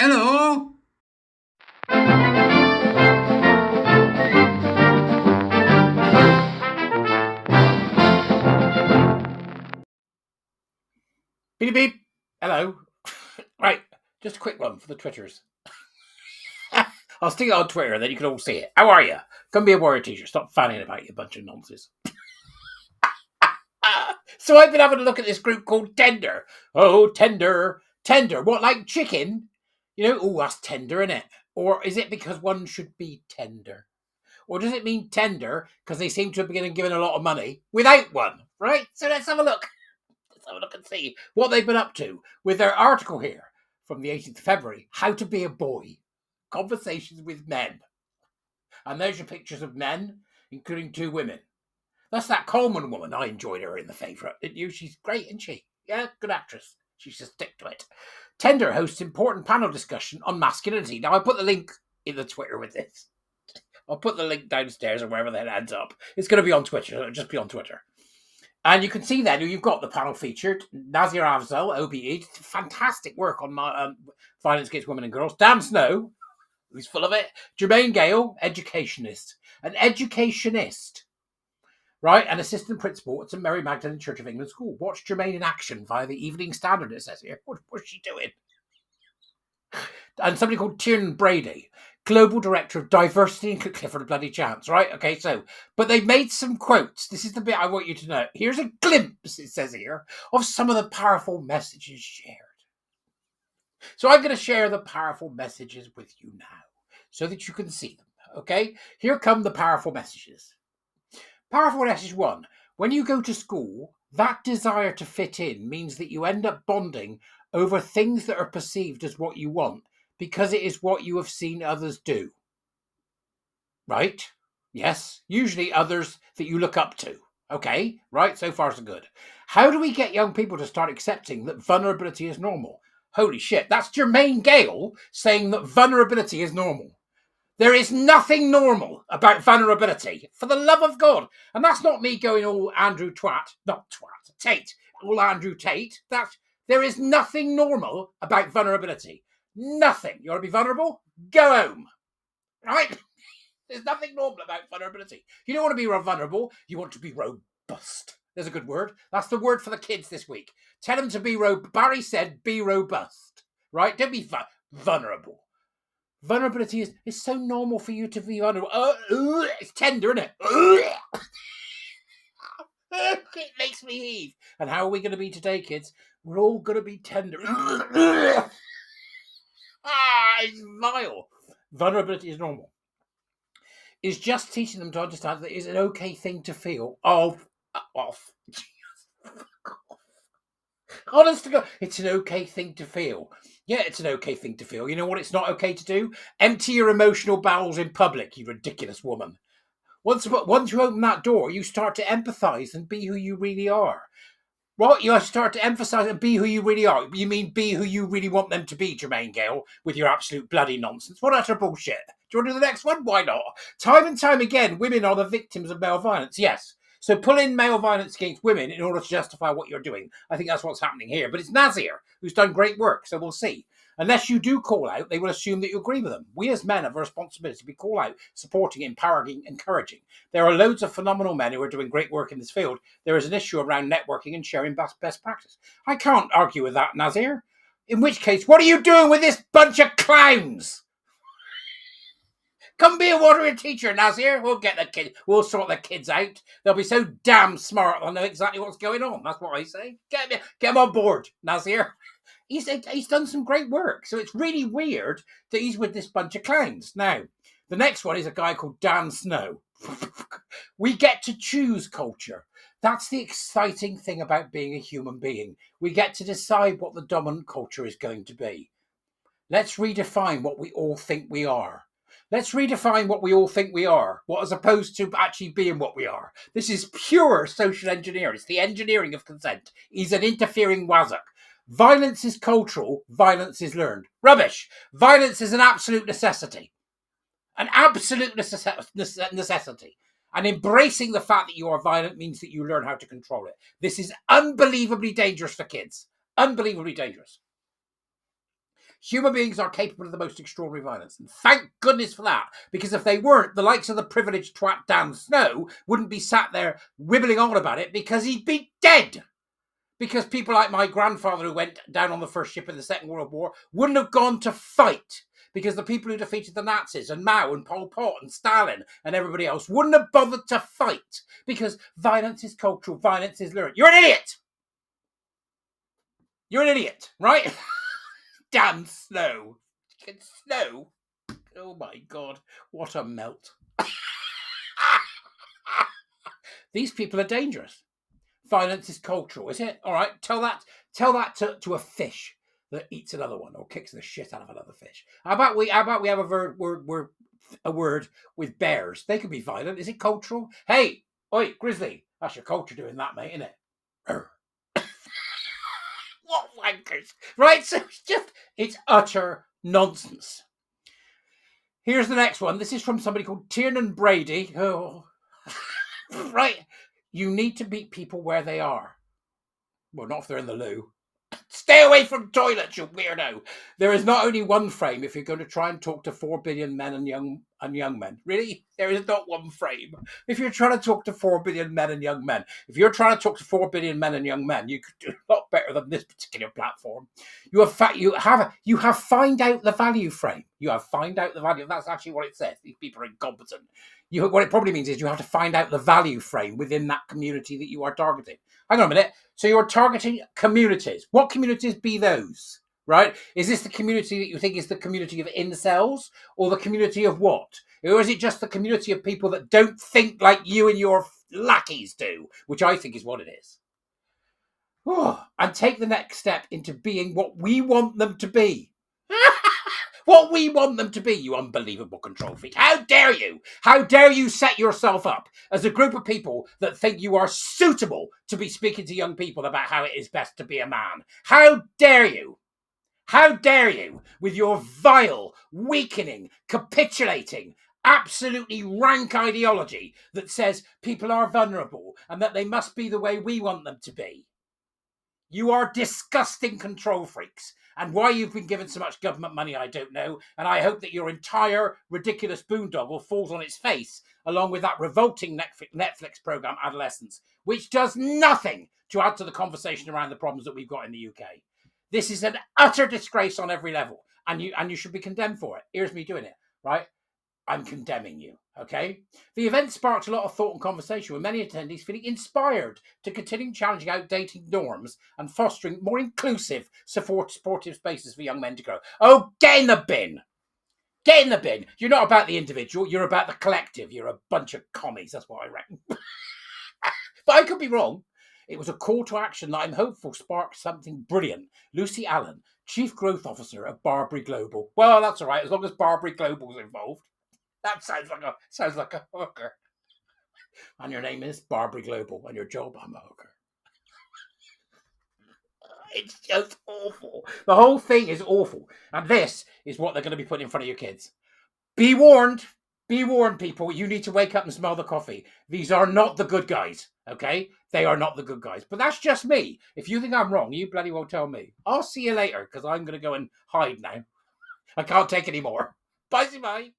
Hello. Beep beep. Hello. Right, just a quick one for the Twitters. I'll stick it on Twitter and then you can all see it. How are you? Come be a warrior teacher. Stop fanning about, you bunch of nonsense. So I've been having a look at this group called Tender. Oh, tender. Tender. What, like chicken? You know, oh, that's tender, innit? Or is it because one should be tender? Or does it mean tender because they seem to have been given a lot of money without one? Right? So let's have a look. Let's have a look and see what they've been up to with their article here from the 18th of February, How to Be a Boy, Conversations with Men. And there's your pictures of men, including two women. That's that Coleman woman. I enjoyed her in The Favourite, didn't you? She's great, isn't she? Yeah, good actress. She should stick to it. Tender hosts important panel discussion on masculinity. Now, I put the link in the Twitter with this. I'll put the link downstairs or wherever that ends up. It's going to be on Twitter. It'll just be on Twitter. And you can see then who you've got the panel featured. Nazir Afzal, OBE, fantastic work on violence against women and girls. Dan Snow, who's full of it. Jermaine Gale, educationist. An educationist, right? An assistant principal at St Mary Magdalene Church of England School. Watch Jermaine in action via the Evening Standard, it says here. What's she doing? And somebody called Tiernan Brady, Global Director of Diversity and Clifford Bloody Chance, right? Okay, so, but they've made some quotes. This is the bit I want you to know. Here's a glimpse, it says here, of some of the powerful messages shared. So I'm going to share the powerful messages with you now so that you can see them, okay? Here come the powerful messages. Powerful message one. When you go to school, that desire to fit in means that you end up bonding over things that are perceived as what you want because it is what you have seen others do. Right? Yes. Usually others that you look up to. Okay? Right? So far so good. How do we get young people to start accepting that vulnerability is normal? Holy shit. That's Jermaine Gale saying that vulnerability is normal. There is nothing normal about vulnerability, for the love of God. And that's not me going all Andrew Tate, all Andrew Tate. There is nothing normal about vulnerability. Nothing. You want to be vulnerable? Go home. Right? There's nothing normal about vulnerability. You don't want to be vulnerable. You want to be robust. There's a good word. That's the word for the kids this week. Tell them to be Barry said, be robust. Right? Don't be vulnerable. Vulnerability is so normal for you to be vulnerable. It's tender, isn't it? It makes me heave. And how are we going to be today, kids? We're all going to be tender. It's vile. Vulnerability is normal. It's just teaching them to understand that it's an okay thing to feel. Honest to God, it's an okay thing to feel. Yeah, it's an okay thing to feel. You know what it's not okay to do? Empty your emotional bowels in public, you ridiculous woman. Once you open that door, you start to empathise and be who you really are. Right? You start to emphasise and be who you really are. You mean be who you really want them to be, Jermaine Gale, with your absolute bloody nonsense. What utter bullshit. Do you want to do the next one? Why not? Time and time again, women are the victims of male violence. Yes. So pull in male violence against women in order to justify what you're doing. I think that's what's happening here. But it's Nazir, who's done great work, so we'll see. Unless you do call out, they will assume that you agree with them. We as men have a responsibility to be call out, supporting, empowering, encouraging. There are loads of phenomenal men who are doing great work in this field. There is an issue around networking and sharing best practice. I can't argue with that, Nazir. In which case, what are you doing with this bunch of clowns? Come be a warrior teacher, Nazir. We'll get the kids. We'll sort the kids out. They'll be so damn smart. They'll know exactly what's going on. That's what I say. Get them on board, Nazir. He's done some great work. So it's really weird that he's with this bunch of clowns. Now, the next one is a guy called Dan Snow. We get to choose culture. That's the exciting thing about being a human being. We get to decide what the dominant culture is going to be. Let's redefine what we all think we are. Let's redefine what we all think we are, what as opposed to actually being what we are. This is pure social engineering. It's the engineering of consent. He's an interfering wazzock. Violence is cultural. Violence is learned. Rubbish. Violence is an absolute necessity. An absolute necessity. And embracing the fact that you are violent means that you learn how to control it. This is unbelievably dangerous for kids. Unbelievably dangerous. Human beings are capable of the most extraordinary violence. And thank goodness for that. Because if they weren't, the likes of the privileged twat Dan Snow wouldn't be sat there wibbling on about it because he'd be dead. Because people like my grandfather who went down on the first ship in the Second World War wouldn't have gone to fight. Because the people who defeated the Nazis and Mao and Pol Pot and Stalin and everybody else wouldn't have bothered to fight. Because violence is cultural, violence is learned. You're an idiot! You're an idiot, right? Damn Snow. Snow? Oh my God, what a melt. These people are dangerous. Violence is cultural, is it? All right, tell that to a fish that eats another one or kicks the shit out of another fish. How about we have a word with bears? They could be violent. Is it cultural? Hey, oi, grizzly, that's your culture doing that, mate, isn't it? What wankers, right? So it's utter nonsense. Here's the next one. This is from somebody called Tiernan Brady. Oh, right. You need to meet people where they are. Well, not if they're in the loo. Stay away from toilets, you weirdo. There is not only one frame if you're going to try and talk to 4 billion men and young men. Really? There is not one frame. If you're trying to talk to 4 billion men and young men, if you're trying to talk to 4 billion men and young men, you could do a lot better than this particular platform. You have find out the value frame. You have find out the value. That's actually what it says. These people are incompetent. What it probably means is you have to find out the value frame within that community that you are targeting. Hang on a minute. So you're targeting communities. What communities be those? Right? Is this the community that you think is the community of incels, or the community of what? Or is it just the community of people that don't think like you and your lackeys do, which I think is what it is. And take the next step into being what we want them to be. What we want them to be, you unbelievable control freak. How dare you? How dare you set yourself up as a group of people that think you are suitable to be speaking to young people about how it is best to be a man? How dare you? How dare you, with your vile, weakening, capitulating, absolutely rank ideology that says people are vulnerable and that they must be the way we want them to be? You are disgusting control freaks. And why you've been given so much government money, I don't know. And I hope that your entire ridiculous boondoggle falls on its face, along with that revolting Netflix program, Adolescence, which does nothing to add to the conversation around the problems that we've got in the UK. This is an utter disgrace on every level. And you should be condemned for it. Here's me doing it, right? I'm condemning you, okay? The event sparked a lot of thought and conversation, with many attendees feeling inspired to continue challenging outdated norms and fostering more inclusive, supportive spaces for young men to grow. Oh, get in the bin! Get in the bin! You're not about the individual, you're about the collective. You're a bunch of commies, that's what I reckon. But I could be wrong. It was a call to action that I'm hopeful sparked something brilliant. Lucy Allen, Chief Growth Officer at Barbary Global. Well, that's all right, as long as Barbary Global's involved. That sounds like a hooker. And your name is Barbary Global, and your job, I'm a hooker. It's just awful. The whole thing is awful. And this is what they're going to be putting in front of your kids. Be warned. Be warned, people. You need to wake up and smell the coffee. These are not the good guys, okay? They are not the good guys. But that's just me. If you think I'm wrong, you bloody well tell me. I'll see you later, because I'm going to go and hide now. I can't take any more. Bye-bye.